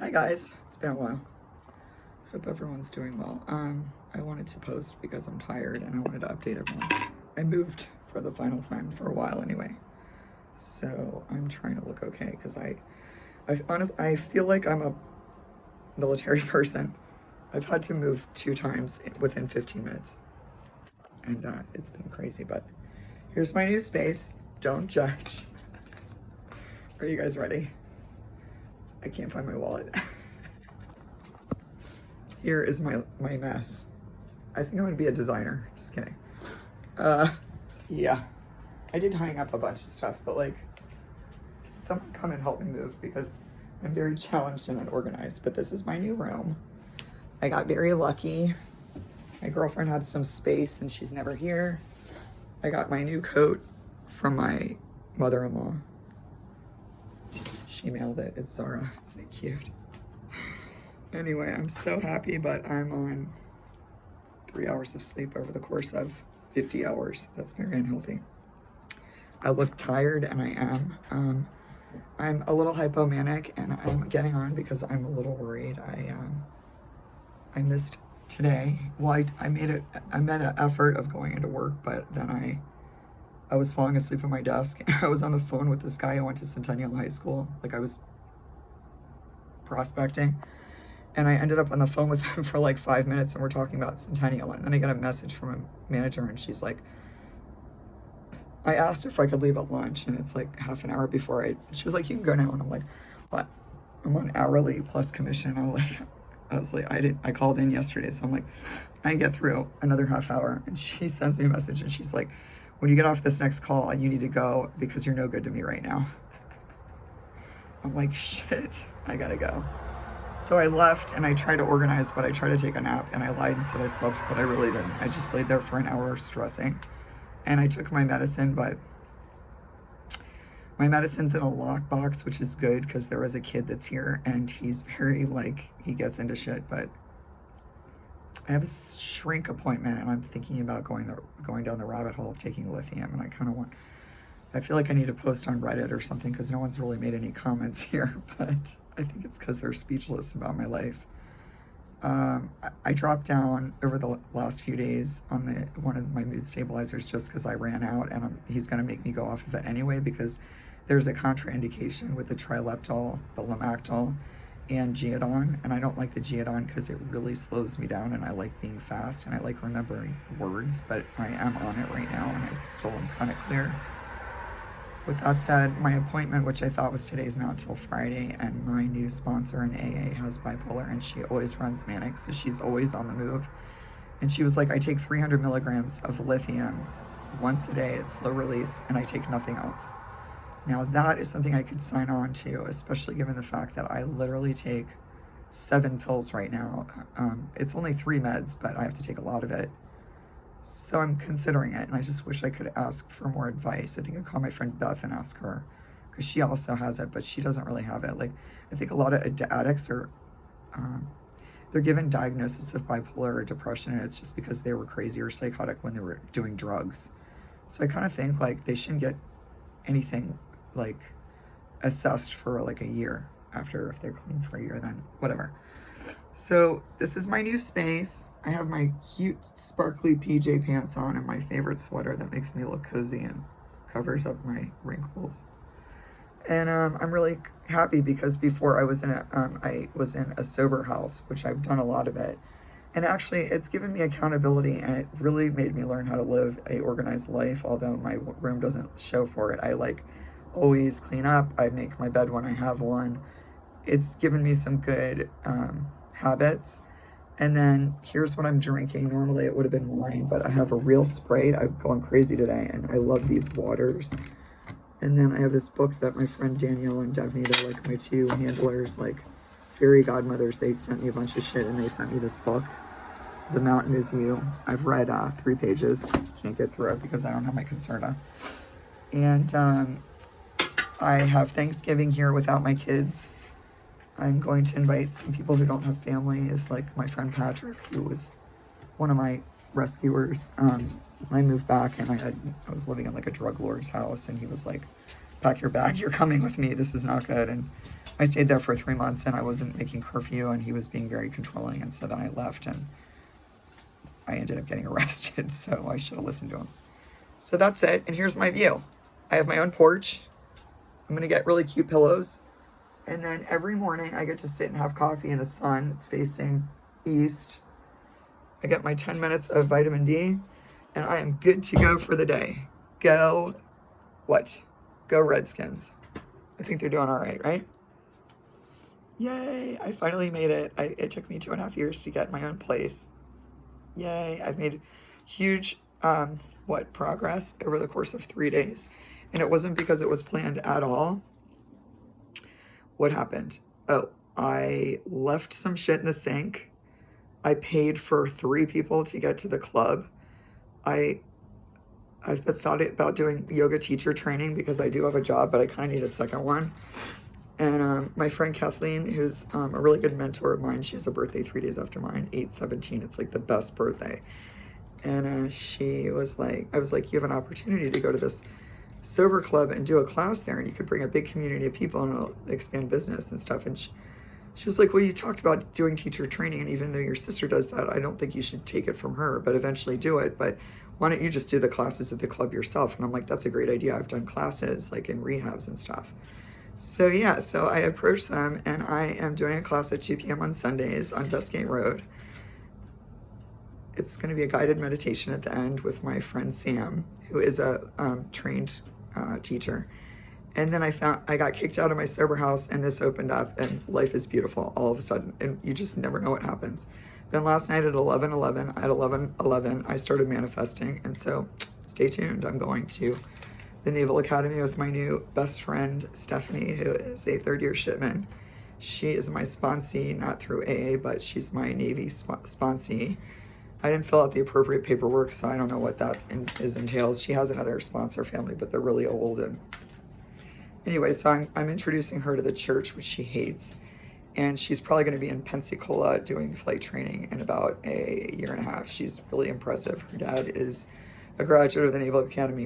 Hi guys, it's been a while. Hope everyone's doing well. I wanted to post because I'm tired and I wanted to update everyone. I moved for the final time for a while anyway, so I'm trying to look okay because I feel like I'm a military person. I've had to move 2 times within 15 minutes, and it's been crazy. But here's my new space. Don't judge. Are you guys ready? I can't find my wallet. Here is my mess. I think I'm gonna be a designer. Just kidding. Yeah. I did hang up a bunch of stuff, but like, can someone come and help me move because I'm very challenged and unorganized. But this is my new room. I got very lucky. My girlfriend had some space and she's never here. I got my new coat from my mother-in-law. She mailed it. It's Zara. Isn't it cute? Anyway, I'm so happy, but I'm on 3 hours of sleep over the course of 50 hours. That's very unhealthy. I look tired, and I am. I'm a little hypomanic, and I'm getting on because I'm a little worried. I missed today. Well, I made an effort of going into work, but then I was falling asleep at my desk. I was on the phone with this guy who went to Centennial High School. Like, I was prospecting. And I ended up on the phone with him for like 5 minutes, and we're talking about Centennial. And then I got a message from a manager, and she's like, I asked if I could leave at lunch, and it's like half an hour before she was like, you can go now. And I'm like, what? I'm on hourly plus commission. I was like, I called in yesterday, so I'm like, I can get through another half hour. And she sends me a message, and she's like, when you get off this next call, you need to go because you're no good to me right now. I'm like, shit, I gotta go. So I left and I tried to organize, but I tried to take a nap, and I lied and said I slept, but I really didn't. I just laid there for an hour stressing, and I took my medicine, but my medicine's in a lockbox, which is good because there was a kid that's here and he's very he gets into shit, but I have a shrink appointment and I'm thinking about going down the rabbit hole of taking lithium, and I feel like I need to post on Reddit or something because no one's really made any comments here, but I think it's because they're speechless about my life. I dropped down over the last few days on one of my mood stabilizers just because I ran out, and he's going to make me go off of it anyway because there's a contraindication with the trileptal, the lamictal, and Geodon, and I don't like the Geodon because it really slows me down, and I like being fast, and I like remembering words, but I am on it right now, and I still am kind of clear. With that said, my appointment, which I thought was today, is not till Friday, and my new sponsor in AA has bipolar, and she always runs manic, so she's always on the move. And she was like, I take 300 milligrams of lithium once a day at slow release, and I take nothing else. Now, that is something I could sign on to, especially given the fact that I literally take 7 pills right now. It's only 3 meds, but I have to take a lot of it. So I'm considering it, and I just wish I could ask for more advice. I think I'll call my friend Beth and ask her, because she also has it, but she doesn't really have it. Like, I think a lot of addicts are, they're given diagnosis of bipolar or depression, and it's just because they were crazy or psychotic when they were doing drugs. So I kind of think, like, they shouldn't get anything, like, assessed for, like, a year after. If they're clean for a year, then whatever. So this is my new space. I have my cute sparkly PJ pants on and my favorite sweater that makes me look cozy and covers up my wrinkles. And I'm really happy because before I was in a sober house, which I've done a lot of it. And actually, it's given me accountability, and it really made me learn how to live a organized life, although my room doesn't show for it. I always clean up. I make my bed when I have one. It's given me some good habits. And then here's what I'm drinking. Normally it would have been wine, but I have a real Sprite. I'm going crazy today, and I love these waters. And then I have this book that my friend Danielle and Debney, they're like my 2 handlers, like fairy godmothers. They sent me a bunch of shit, and they sent me this book, The Mountain Is You. I've read 3 pages. Can't get through it because I don't have my Concerta. And I have Thanksgiving here without my kids. I'm going to invite some people who don't have families, like my friend Patrick, who was one of my rescuers. I moved back, and I was living in like a drug lord's house, and he was like, pack your bag, you're coming with me, this is not good. And I stayed there for 3 months and I wasn't making curfew and he was being very controlling. And so then I left and I ended up getting arrested. So I should have listened to him. So that's it. And here's my view. I have my own porch. I'm going to get really cute pillows. And then every morning I get to sit and have coffee in the sun. It's facing east. I get my 10 minutes of vitamin D and I am good to go for the day. Go what? Go Redskins. I think they're doing all right? Yay, I finally made it. It took me 2.5 years to get my own place. Yay, I've made huge, progress over the course of 3 days. And it wasn't because it was planned at all. What happened? Oh, I left some shit in the sink. I paid for 3 people to get to the club. I've thought about doing yoga teacher training because I do have a job, but I kind of need a second one. And my friend Kathleen, who's a really good mentor of mine, she has a birthday 3 days after mine, 8/17. It's like the best birthday. And she was like, I was like, you have an opportunity to go to this sober club and do a class there, and you could bring a big community of people and it'll expand business and stuff. And she was like, well, you talked about doing teacher training, and even though your sister does that, I don't think you should take it from her, but eventually do it. But why don't you just do the classes at the club yourself? And I'm like, that's a great idea. I've done classes like in rehabs and stuff. So yeah, so I approached them and I am doing a class at 2 p.m. on Sundays on Bestgate Road. It's going to be a guided meditation at the end with my friend Sam, who is a trained teacher. And then I got kicked out of my sober house and this opened up and life is beautiful all of a sudden. And you just never know what happens. Then last night at 11:11, I started manifesting. And so stay tuned. I'm going to the Naval Academy with my new best friend, Stephanie, who is a 3rd-year shipman. She is my sponsee, not through AA, but she's my Navy sponsee. I didn't fill out the appropriate paperwork, so I don't know what that entails. She has another sponsor family, but they're really old. And anyway, so I'm introducing her to the church, which she hates. And she's probably going to be in Pensacola doing flight training in about a 1.5 years. She's really impressive. Her dad is a graduate of the Naval Academy